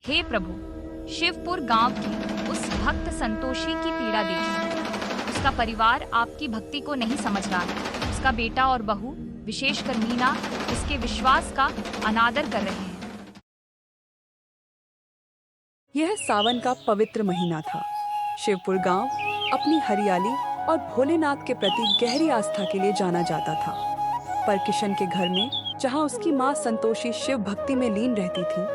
हे प्रभु, शिवपुर गांव की उस भक्त संतोषी की पीड़ा देखिए। उसका परिवार आपकी भक्ति को नहीं समझ रहा है। उसका बेटा और बहू, विशेषकर मीना, इसके विश्वास का अनादर कर रहे हैं। यह सावन का पवित्र महीना था। शिवपुर गांव अपनी हरियाली और भोलेनाथ के प्रति गहरी आस्था के लिए जाना जाता था। पर किशन के घर में, जहां उसकी मां संतोषी शिव भक्ति में लीन रहती थी,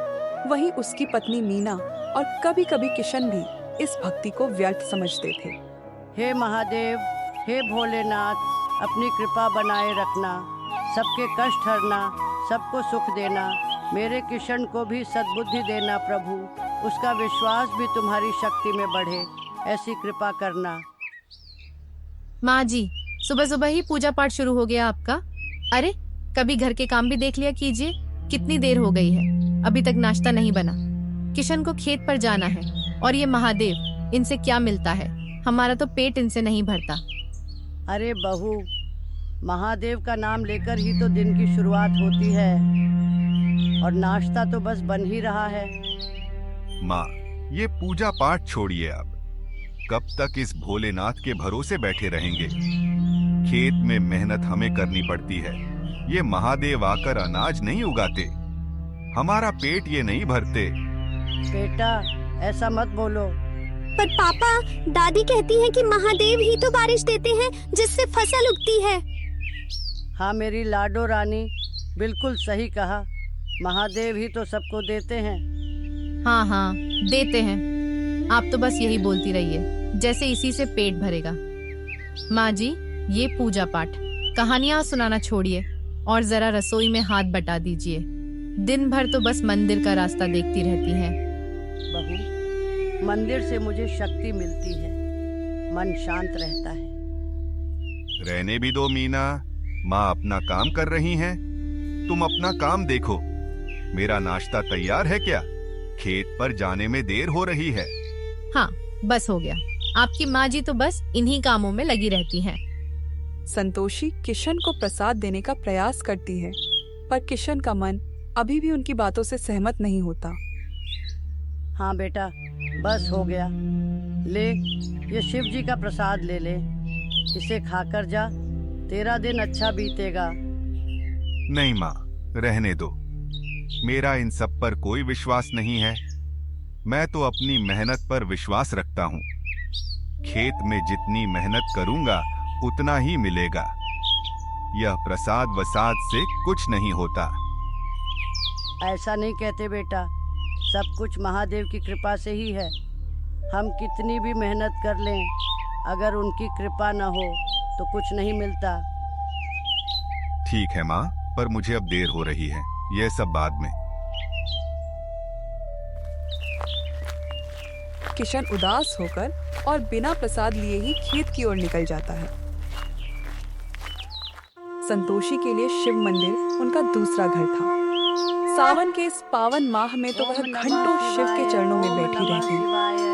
वहीं उसकी पत्नी मीना और कभी कभी किशन भी इस भक्ति को व्यर्थ समझते थे। हे महादेव, हे भोलेनाथ, अपनी कृपा बनाए रखना, सबके कष्ट हरना, सबको सुख देना। मेरे किशन को भी सद्बुद्धि देना प्रभु, उसका विश्वास भी तुम्हारी शक्ति में बढ़े, ऐसी कृपा करना। माँ जी, सुबह सुबह ही पूजा पाठ शुरू हो गया आपका। अरे कभी घर के काम भी देख लिया कीजिए, कितनी देर हो गई है, अभी तक नाश्ता नहीं बना। किशन को खेत पर जाना है, और ये महादेव, इनसे क्या मिलता है, हमारा तो पेट इनसे नहीं भरता। अरे बहू, महादेव का नाम लेकर ही तो दिन की शुरुआत होती है, और नाश्ता तो बस बन ही रहा है। माँ, ये पूजा पाठ छोड़िए अब। कब तक इस भोलेनाथ के भरोसे बैठे रहेंगे? खेत में मेहनत हमें करनी पड़ती है, ये महादेव आकर अनाज नहीं उगाते, हमारा पेट ये नहीं भरते। बेटा, ऐसा मत बोलो। पर पापा, दादी कहती हैं कि महादेव ही तो बारिश देते हैं जिससे फसल उगती है। हाँ मेरी लाडो रानी, बिल्कुल सही कहा, महादेव ही तो सबको देते हैं। हाँ हाँ, देते हैं। आप तो बस यही बोलती रहिए, जैसे इसी से पेट भरेगा। माँ जी, ये पूजा पाठ, कहानियाँ सुनाना छोड़िए और जरा रसोई में हाथ बटा दीजिए। दिन भर तो बस मंदिर का रास्ता देखती रहती हैं। बहू, मंदिर से मुझे शक्ति मिलती है, मन शांत रहता है। रहने भी दो मीना, माँ अपना काम कर रही हैं, तुम अपना काम देखो। मेरा नाश्ता तैयार है क्या? खेत पर जाने में देर हो रही है। हाँ, बस हो गया। आपकी माँ जी तो बस इन्हीं कामों में लगी रहती हैं। संतोषी किशन को प्रसाद देने का प्रयास करती है, पर किशन का मन अभी भी उनकी बातों से सहमत नहीं होता। हाँ बेटा, बस हो गया। ले, ये शिव जी का प्रसाद ले ले, इसे खाकर जा, तेरा दिन अच्छा बीतेगा। नहीं माँ, रहने दो, मेरा इन सब पर कोई विश्वास नहीं है। मैं तो अपनी मेहनत पर विश्वास रखता हूँ। खेत में जितनी मेहनत करूँगा उतना ही मिलेगा। यह प्रसाद वसाद से कुछ नहीं होता। ऐसा नहीं कहते बेटा, सब कुछ महादेव की कृपा से ही है। हम कितनी भी मेहनत कर लें, अगर उनकी कृपा न हो तो कुछ नहीं मिलता। ठीक है माँ, पर मुझे अब देर हो रही है, यह सब बाद में। किशन उदास होकर और बिना प्रसाद लिए ही खेत की ओर निकल जाता है। संतोषी के लिए शिव मंदिर उनका दूसरा घर था। सावन के इस पावन माह में तो वह घंटों शिव के चरणों में बैठी रहती।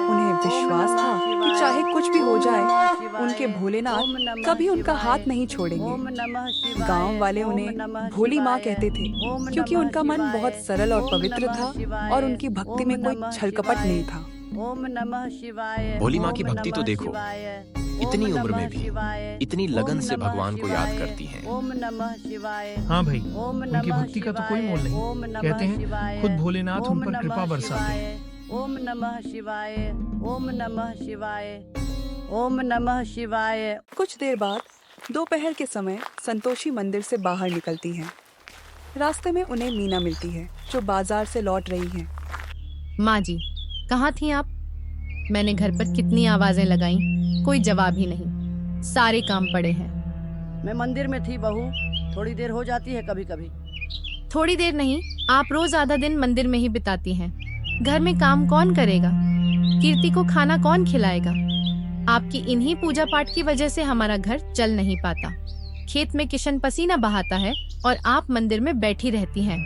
उन्हें विश्वास था कि चाहे कुछ भी हो जाए, उनके भोलेनाथ कभी उनका हाथ नहीं छोड़ेंगे। गांव वाले उन्हें भोली माँ कहते थे, क्योंकि उनका मन बहुत सरल और पवित्र था और उनकी भक्ति में कोई छल कपट नहीं था। ओम नमः शिवाय। भोली माँ की भक्ति तो देखो, इतनी उम्र में भी इतनी लगन से भगवान को याद करती हैं। ओम नमः शिवाय। हाँ भाई, उनकी भक्ति का तो कोई मोल नहीं। कहते हैं खुद भोलेनाथ उन पर कृपा बरसाते हैं। ओम नमः शिवाय, ओम नमः शिवाय, ओम नमः शिवाय। कुछ देर बाद दोपहर के समय संतोषी मंदिर से बाहर निकलती हैं। रास्ते में उन्हें मीना मिलती है, जो बाजार से लौट रही है। माँ जी, कहाँ थी आप? मैंने घर पर कितनी आवाजें लगाई, कोई जवाब ही नहीं। सारे काम पड़े हैं। मैं मंदिर में थी बहू, थोड़ी देर हो जाती है कभी कभी। थोड़ी देर नहीं, आप रोज आधा दिन मंदिर में ही बिताती हैं। घर में काम कौन करेगा? कीर्ति को खाना कौन खिलाएगा? आपकी इन्हीं पूजा पाठ की वजह से हमारा घर चल नहीं पाता। खेत में किशन पसीना बहाता है और आप मंदिर में बैठी रहती हैं।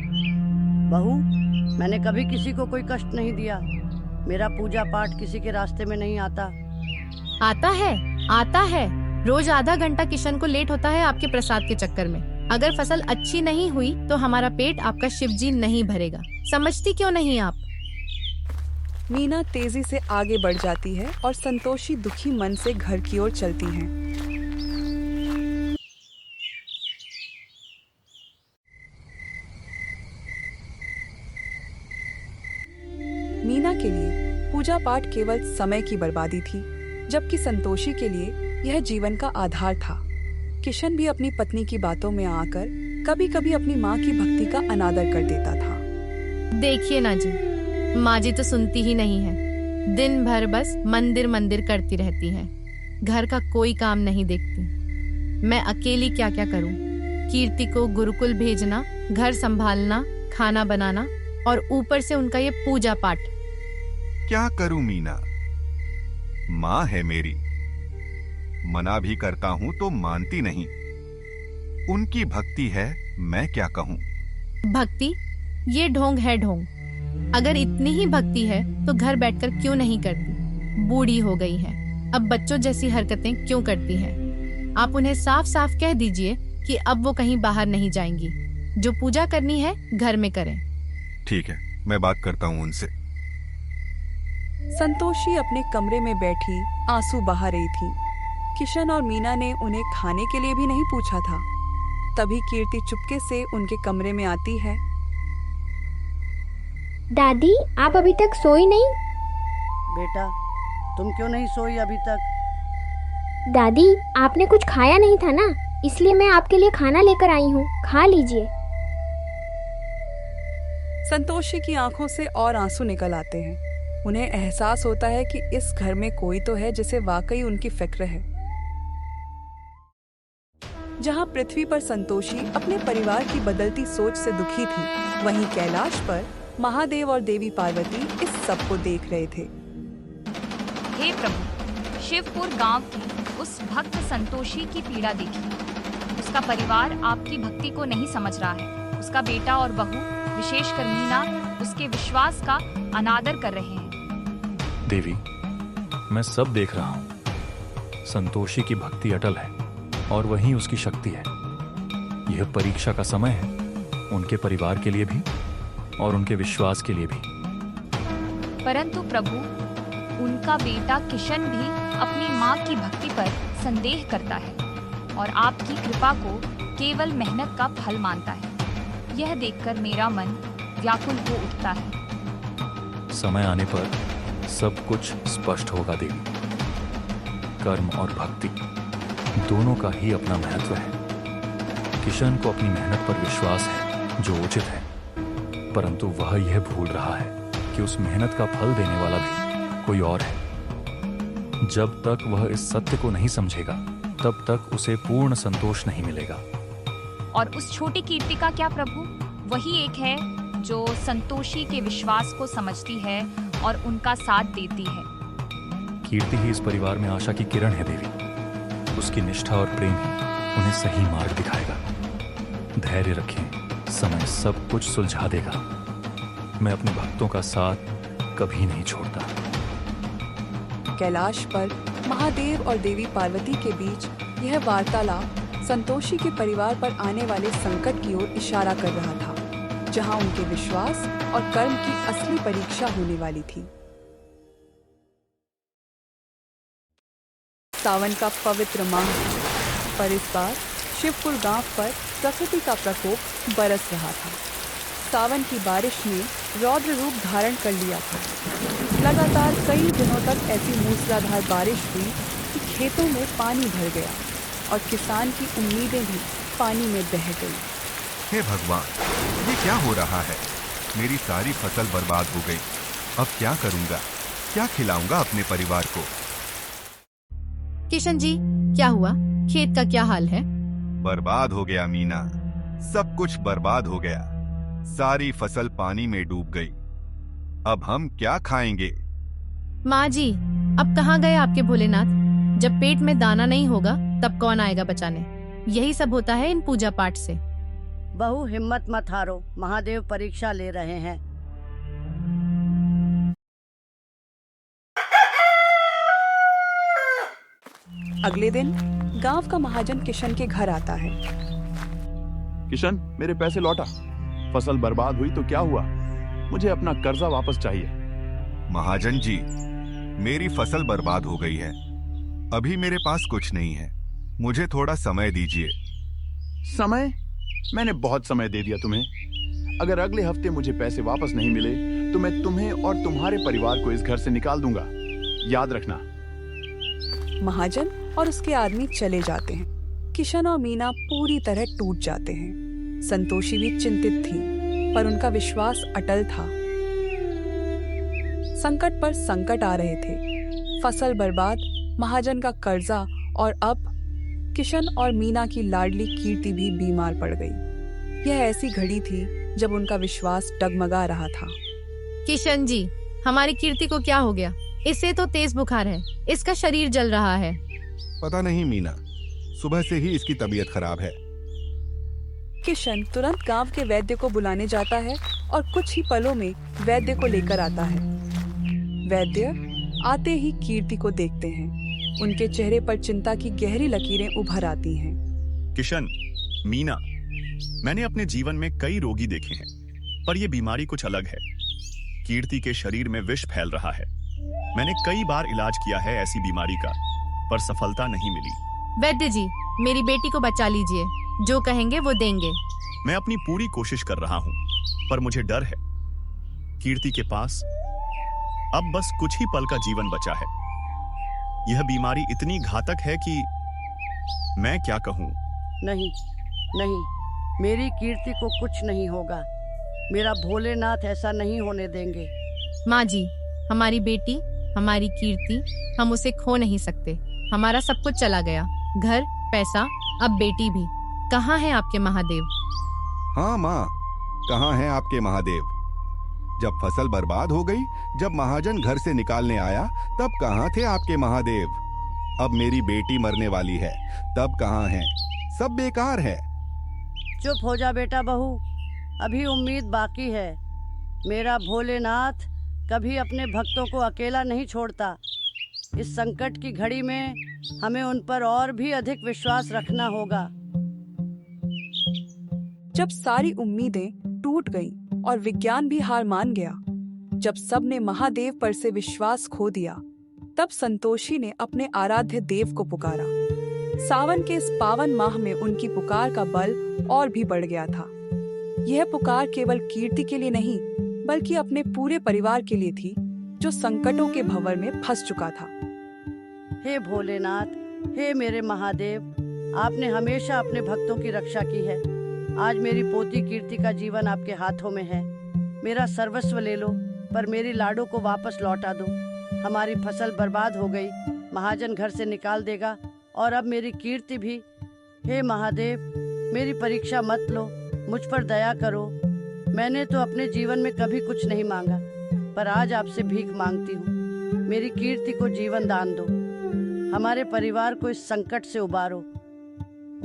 बहू, मैंने कभी किसी को कोई कष्ट नहीं दिया। मेरा पूजा पाठ किसी के रास्ते में नहीं आता। आता है, आता है। रोज आधा घंटा किशन को लेट होता है आपके प्रसाद के चक्कर में। अगर फसल अच्छी नहीं हुई तो हमारा पेट आपका शिवजी नहीं भरेगा। समझती क्यों नहीं आप? मीना तेजी से आगे बढ़ जाती है और संतोषी दुखी मन से घर की ओर चलती हैं। मीना के लिए पूजा पाठ केवल समय की बर्बादी थी, जबकि संतोषी के लिए यह जीवन का आधार था। किशन भी अपनी पत्नी की बातों में आकर कभी कभी अपनी माँ की भक्ति का अनादर कर देता था। देखिए ना जी, माँ जी तो सुनती ही नहीं है। दिन भर बस मंदिर मंदिर करती रहती है, घर का कोई काम नहीं देखती। मैं अकेली क्या क्या करूं? कीर्ति को गुरुकुल भेजना, घर संभालना, खाना बनाना और ऊपर से उनका ये पूजा पाठ। क्या करूं मीना, माँ है मेरी, मना भी करता हूं तो मानती नहीं। उनकी भक्ति है, मैं क्या कहूं। भक्ति? ये ढोंग है ढोंग। अगर इतनी ही भक्ति है तो घर बैठकर क्यों नहीं करती? बूढ़ी हो गई है, अब बच्चों जैसी हरकतें क्यों करती हैं? आप उन्हें साफ साफ कह दीजिए कि अब वो कहीं बाहर नहीं जाएंगी। जो पूजा करनी है घर में करें। ठीक है, मैं बात करता हूं उनसे। संतोषी अपने कमरे में बैठी आंसू बहा रही थी। किशन और मीना ने उन्हें खाने के लिए भी नहीं पूछा था। तभी कीर्ति चुपके से उनके कमरे में आती है। दादी, आप अभी तक सोई नहीं? बेटा, तुम क्यों नहीं सोई अभी तक? दादी, आपने कुछ खाया नहीं था ना, इसलिए मैं आपके लिए खाना लेकर आई हूँ, खा लीजिए। संतोषी की आंखों से और आंसू निकल आते हैं। उन्हें एहसास होता है कि इस घर में कोई तो है जिसे वाकई उनकी फिक्र है। जहां पृथ्वी पर संतोषी अपने परिवार की बदलती सोच से दुखी थी, वहीं कैलाश पर महादेव और देवी पार्वती इस सब को देख रहे थे। हे प्रभु, शिवपुर गांव की उस भक्त संतोषी की पीड़ा देखिए। उसका परिवार आपकी भक्ति को नहीं समझ रहा है। उसका बेटा और बहू, विशेषकर मीना, उसके विश्वास का अनादर कर रहे हैं। देवी, मैं सब देख रहा हूँ। संतोषी की भक्ति अटल है और वही उसकी शक्ति है। यह परीक्षा का समय है, उनके परिवार के लिए भी और उनके विश्वास के लिए भी। परंतु प्रभु, उनका बेटा किशन भी अपनी माँ की भक्ति पर संदेह करता है और आपकी कृपा को केवल मेहनत का फल मानता है। यह देखकर मेरा मन व्याकुल हो उठता है। समय आने पर सब कुछ स्पष्ट होगा देवी। कर्म और भक्ति दोनों का ही अपना महत्व है। किशन को अपनी मेहनत पर विश्वास है जो उचित है, परंतु वह यह भूल रहा है कि उस मेहनत का फल देने वाला भी कोई और है। जब तक वह इस सत्य को नहीं समझेगा, तब तक उसे पूर्ण संतोष नहीं मिलेगा। और उस छोटी कीर्ति का क्या प्रभु? वही एक है जो संतोषी के विश्वास को समझती है और उनका साथ देती है। कीर्ति ही इस परिवार में आशा की किरण है देवी। उसकी निष्ठा और प्रेम ही उन्हें सही मार्ग दिखाएगा। धैर्य रखें, समय सब कुछ सुलझा देगा। मैं अपने भक्तों का साथ कभी नहीं छोड़ता। कैलाश पर महादेव और देवी पार्वती के बीच यह वार्तालाप संतोषी के परिवार पर आने वाले संकट की ओर इशारा कर रहा था, जहां उनके विश्वास और कर्म की असली परीक्षा होने वाली थी। सावन का पवित्र माह, पर इस बार शिवपुर गांव पर प्रकृति का प्रकोप बरस रहा था। सावन की बारिश ने रौद्र रूप धारण कर लिया था। लगातार कई दिनों तक ऐसी मूसलाधार बारिश हुई कि खेतों में पानी भर गया और किसान की उम्मीदें भी पानी में बह गई। हे भगवान, ये क्या हो रहा है? मेरी सारी फसल बर्बाद हो गई। अब क्या करूंगा? क्या खिलाऊंगा अपने परिवार को? किशन जी, क्या हुआ? खेत का क्या हाल है? बर्बाद हो गया मीना, सब कुछ बर्बाद हो गया। सारी फसल पानी में डूब गई। अब हम क्या खाएंगे? माँ जी, अब कहाँ गए आपके भोलेनाथ? जब पेट में दाना नहीं होगा तब कौन आएगा बचाने? यही सब होता है इन पूजा पाठ से। बहू, हिम्मत मत हारो, महादेव परीक्षा ले रहे हैं। अगले दिन गांव का महाजन किशन के घर आता है। किशन, मेरे पैसे लौटा। फसल बर्बाद हुई तो क्या हुआ? मुझे अपना कर्जा वापस चाहिए। महाजन जी, मेरी फसल बर्बाद हो गई है। अभी मेरे पास कुछ नहीं है, मुझे थोड़ा समय दीजिए। समय? मैंने बहुत समय दे दिया तुम्हें। अगर अगले हफ्ते मुझे पैसे वापस नहीं मिले तो मैं तुम्हें और तुम्हारे परिवार को इस घर से निकाल दूंगा, याद रखना। महाजन और उसके आदमी चले जाते हैं। किशन और मीना पूरी तरह टूट जाते हैं। संतोषी भी चिंतित थी, पर उनका विश्वास अटल था। संकट पर संकट आ रहे थे। फसल बर्बाद, महाजन का कर्जा और अब किशन और मीना की लाडली कीर्ति भी बीमार पड़ गई। यह ऐसी घड़ी थी जब उनका विश्वास डगमगा रहा था। किशन जी, हमारी कीर्ति को क्या हो गया? इसे तो तेज बुखार है, इसका शरीर जल रहा है। पता नहीं मीना, सुबह से ही इसकी तबीयत खराब है। किशन तुरंत गांव के वैद्य को बुलाने जाता है और कुछ ही पलों में वैद्य को लेकर आता है। वैद्य आते ही कीर्ति को देखते हैं। उनके चेहरे पर चिंता की गहरी लकीरें उभर आती हैं। किशन, मीना, मैंने अपने जीवन में कई रोगी देखे हैं, पर यह बीमारी कुछ अलग है। कीर्ति के शरीर में विष फैल रहा है। मैंने कई बार इलाज किया है ऐसी बीमारी का, पर सफलता नहीं मिली। वैद्य जी, मेरी बेटी को बचा लीजिए, जो कहेंगे वो देंगे। मैं अपनी पूरी कोशिश कर रहा हूँ, पर मुझे डर है। कीर्ति के पास अब बस कुछ ही पल का जीवन बचा है। यह बीमारी इतनी घातक है कि मैं क्या कहूँ। नहीं नहीं, मेरी कीर्ति को कुछ नहीं होगा। मेरा भोलेनाथ ऐसा नहीं होने देंगे। माँ जी, हमारी बेटी, हमारी कीर्ति, हम उसे खो नहीं सकते। हमारा सब कुछ चला गया, घर, पैसा, अब बेटी भी। कहाँ है आपके महादेव? हाँ माँ, कहाँ हैं आपके महादेव? जब फसल बर्बाद हो गई, जब महाजन घर से निकालने आया, तब कहाँ थे आपके महादेव? अब मेरी बेटी मरने वाली है, तब कहाँ हैं? सब बेकार है। चुप हो जा बेटा बहू, अभी उम्मीद बाकी है। मेरा भोलेनाथ कभी अपने भक्तों को अकेला नहीं छोड़ता। इस संकट की घड़ी में हमें उन पर और भी अधिक विश्वास रखना होगा। जब सारी उम्मीदें टूट गईं और विज्ञान भी हार मान गया, जब सब ने महादेव पर से विश्वास खो दिया, तब संतोषी ने अपने आराध्य देव को पुकारा। सावन के इस पावन माह में उनकी पुकार का बल और भी बढ़ गया था। यह पुकार केवल कीर्ति के लिए नहीं, बल्कि अपने पूरे परिवार के लिए थी, जो संकटों के भंवर में फंस चुका था। हे भोलेनाथ, हे मेरे महादेव, आपने हमेशा अपने भक्तों की रक्षा की है। आज मेरी पोती कीर्ति का जीवन आपके हाथों में है। मेरा सर्वस्व ले लो, पर मेरी लाडो को वापस लौटा दो। हमारी फसल बर्बाद हो गई, महाजन घर से निकाल देगा, और अब मेरी कीर्ति भी। हे महादेव, मेरी परीक्षा मत लो, मुझ पर दया करो। मैंने तो अपने जीवन में कभी कुछ नहीं मांगा, पर आज आपसे भीख मांगती हूँ। मेरी कीर्ति को जीवन दान दो, हमारे परिवार को इस संकट से उबारो।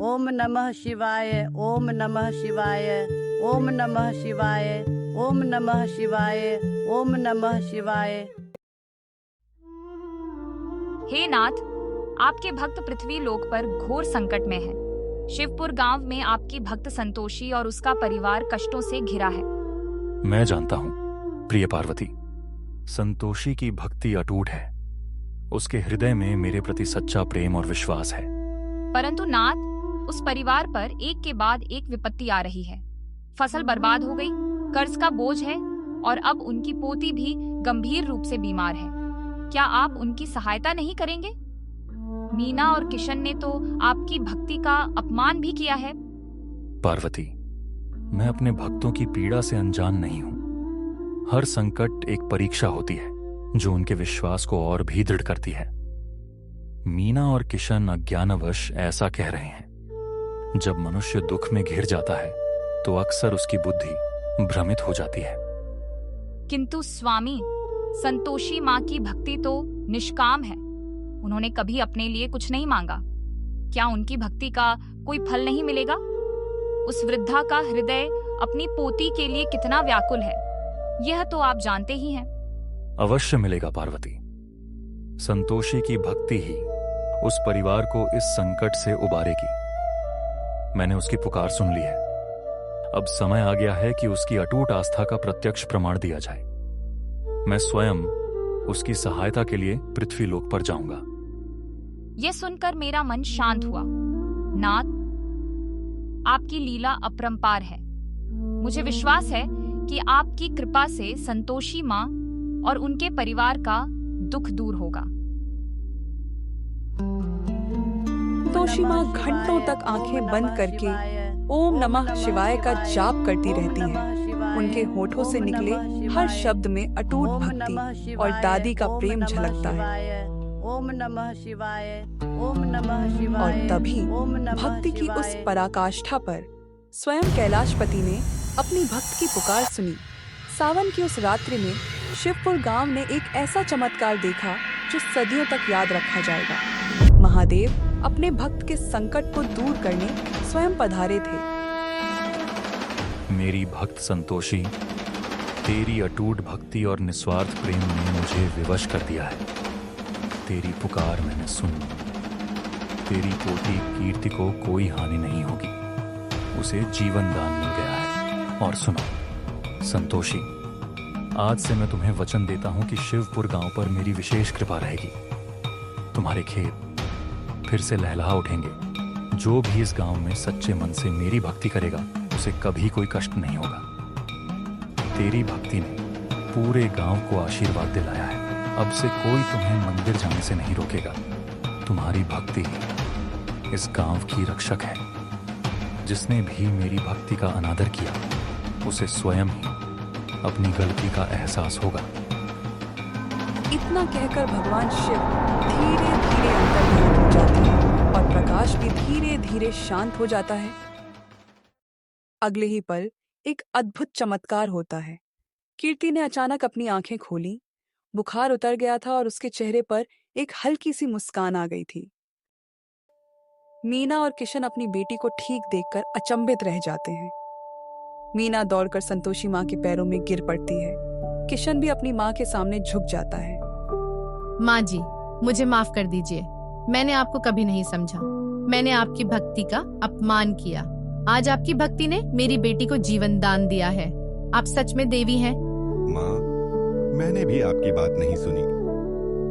ओम नमः शिवाय, ओम नमः शिवाय, ओम नमः शिवाय, ओम नमः शिवाय, ओम नमः शिवाय। हे नाथ, आपके भक्त पृथ्वी लोक पर घोर संकट में है। शिवपुर गांव में आपकी भक्त संतोषी और उसका परिवार कष्टों से घिरा है। मैं जानता हूँ प्रिय पार्वती, संतोषी की भक्ति अटूट है। उसके हृदय में मेरे प्रति सच्चा प्रेम और विश्वास है। परंतु नाथ, उस परिवार पर एक के बाद एक विपत्ति आ रही है। फसल बर्बाद हो गई, कर्ज का बोझ है, और अब उनकी पोती भी गंभीर रूप से बीमार है। क्या आप उनकी सहायता नहीं करेंगे? मीना और किशन ने तो आपकी भक्ति का अपमान भी किया है। पार्वती, मैं अपने भक्तों की पीड़ा से अनजान नहीं हूं। हर संकट एक परीक्षा होती है, जो उनके विश्वास को और भी दृढ़ करती है। मीना और किशन अज्ञानवश ऐसा कह रहे हैं। जब मनुष्य दुख में घिर जाता है, तो अक्सर उसकी बुद्धि भ्रमित हो जाती है। किंतु स्वामी, संतोषी माँ की भक्ति तो निष्काम है। उन्होंने कभी अपने लिए कुछ नहीं मांगा। क्या उनकी भक्ति का कोई फल नहीं मिलेगा? उस वृद्धा का हृदय अपनी पोती के लिए कितना व्याकुल है, यह तो आप जानते ही हैं। अवश्य मिलेगा पार्वती। संतोषी की भक्ति ही उस परिवार को इस संकट से उबारेगी। मैंने उसकी पुकार सुन ली है। अब समय आ गया है कि उसकी अटूट आस्था का प्रत्यक्ष प्रमाण दिया जाए। मैं स्वयं उसकी सहायता के लिए पृथ्वीलोक पर जाऊंगा। यह सुनकर मेरा मन शांत हुआ। नाथ, आपकी लीला अपरंपार है। मुझे विश्वास है कि आपकी कृपा से संतोषी माँ और उनके परिवार का दुख दूर होगा। संतोषी माँ घंटों तक आंखें बंद करके ओम नमः शिवाय का जाप करती रहती हैं। उनके होठों से निकले हर शब्द में अटूट भक्ति और दादी का प्रेम झलकता है। ओम नमः शिवाय, ओम नमः शिवाय। और तभी भक्ति की उस पराकाष्ठा पर स्वयं कैलाशपति ने अपनी भक्त की पुकार सुनी। सावन की उस रात्रि में शिवपुर गांव ने एक ऐसा चमत्कार देखा जो सदियों तक याद रखा जाएगा। महादेव अपने भक्त के संकट को दूर करने स्वयं पधारे थे। मेरी भक्त संतोषी, तेरी अटूट भक्ति और निस्वार्थ प्रेम ने मुझे विवश कर दिया है। तेरी पुकार मैंने सुनी। तेरी पोती कीर्ति को कोई हानि नहीं होगी। उसे जीवन दान मिल गया है। और सुनो संतोषी, आज से मैं तुम्हें वचन देता हूं कि शिवपुर गांव पर मेरी विशेष कृपा रहेगी। तुम्हारे खेत फिर से लहलहा उठेंगे। जो भी इस गांव में सच्चे मन से मेरी भक्ति करेगा उसे कभी कोई कष्ट नहीं होगा। तेरी भक्ति ने पूरे गांव को आशीर्वाद दिलाया है। अब से कोई तुम्हें मंदिर जाने से नहीं रोकेगा। तुम्हारी भक्ति ही इस गांव की रक्षक है। जिसने भी मेरी भक्ति का अनादर किया उसे स्वयं ही अपनी गलती का एहसास होगा। इतना कहकर भगवान शिव धीरे धीरे अंतर्धान हो जाते हैं और प्रकाश भी धीरे धीरे शांत हो जाता है। अगले ही पल एक अद्भुत चमत्कार होता है। कीर्ति ने अचानक अपनी आंखें खोली। बुखार उतर गया था और उसके चेहरे पर एक हल्की सी मुस्कान आ गई थी। मीना और किशन अपनी बेटी को ठीक देखकर अचंभित रह जाते हैं। मीना दौड़कर संतोषी माँ के पैरों में गिर पड़ती है। किशन भी अपनी माँ के सामने झुक जाता है। माँ जी, मुझे माफ कर दीजिए। मैंने आपको कभी नहीं समझा। मैंने आपकी भक्ति का अपमान किया। आज आपकी भक्ति ने मेरी बेटी को जीवन दान दिया है। आप सच में देवी हैं। माँ, मैंने भी आपकी बात नहीं सुनी।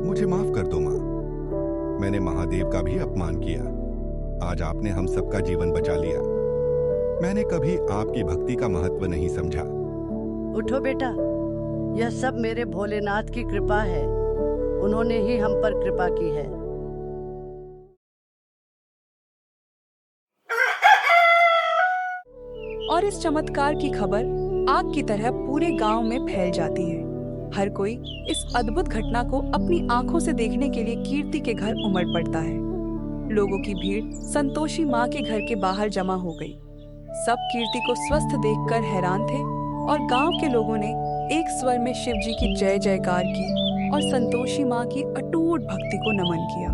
मुझे माफ कर दो माँ। मैंने महादेव का भी अपमान किया। आज आपने हम सबका जीवन बचा लिया। मैंने कभी आपकी भक्ति का महत्व नहीं समझा। उठो बेटा, यह सब मेरे भोलेनाथ की कृपा है। उन्होंने ही हम पर कृपा की है। और इस चमत्कार की खबर आग की तरह पूरे गांव में फैल जाती है। हर कोई इस अद्भुत घटना को अपनी आंखों से देखने के लिए कीर्ति के घर उमड़ पड़ता है। लोगों की भीड़ संतोषी माँ के घर के बाहर जमा हो गई। सब कीर्ति को स्वस्थ देखकर हैरान थे और गांव के लोगों ने एक स्वर में शिव जी की जय जयकार की और संतोषी माँ की अटूट भक्ति को नमन किया।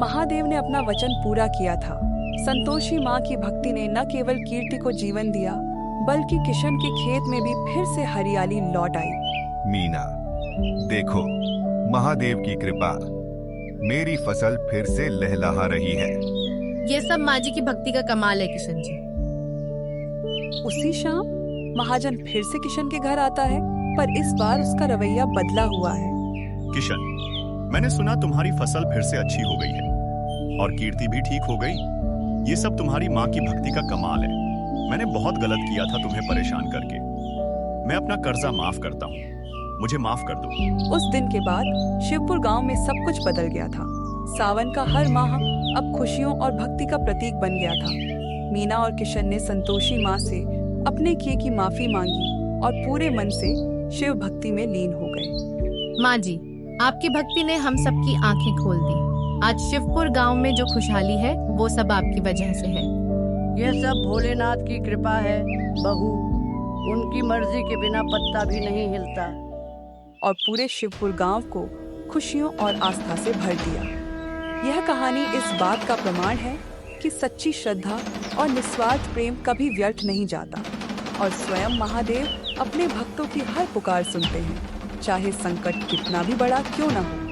महादेव ने अपना वचन पूरा किया था। संतोषी माँ की भक्ति ने न केवल कीर्ति को जीवन दिया, बल्कि किशन के खेत में भी फिर से हरियाली लौट आई। मीना, देखो, महादेव की कृपा, मेरी फसल फिर से लहलहा रही है। ये सब माँ जी की भक्ति का कमाल है किशन जी। उसी शाम महाजन फिर से किशन के घर आता है, पर इस बार उसका रवैया बदला हुआ है। किशन, मैंने सुना तुम्हारी फसल फिर से अच्छी हो गई है और कीर्ति भी ठीक हो गई। ये सब तुम्हारी माँ की भक्ति का कमाल है। मैंने बहुत गलत किया था तुम्हें परेशान करके। मैं अपना कर्जा माफ करता हूँ। मुझे माफ कर दो। उस दिन के बाद शिवपुर गांव में सब कुछ बदल गया था। सावन का हर माह अब खुशियों और भक्ति का प्रतीक बन गया था। मीना और किशन ने संतोषी माँ से अपने किए की माफी मांगी और पूरे मन से शिव भक्ति में लीन हो गए। माँ जी, आपकी भक्ति ने हम सबकी आंखें खोल दी। आज शिवपुर गांव में जो खुशहाली है वो सब आपकी वजह से है। यह सब भोलेनाथ की कृपा है बहू। उनकी मर्जी के बिना पत्ता भी नहीं हिलता। और पूरे शिवपुर गांव को खुशियों और आस्था से भर दिया। यह कहानी इस बात का प्रमाण है कि सच्ची श्रद्धा और निस्वार्थ प्रेम कभी व्यर्थ नहीं जाता और स्वयं महादेव अपने भक्तों की हर पुकार सुनते हैं, चाहे संकट कितना भी बड़ा क्यों न हो।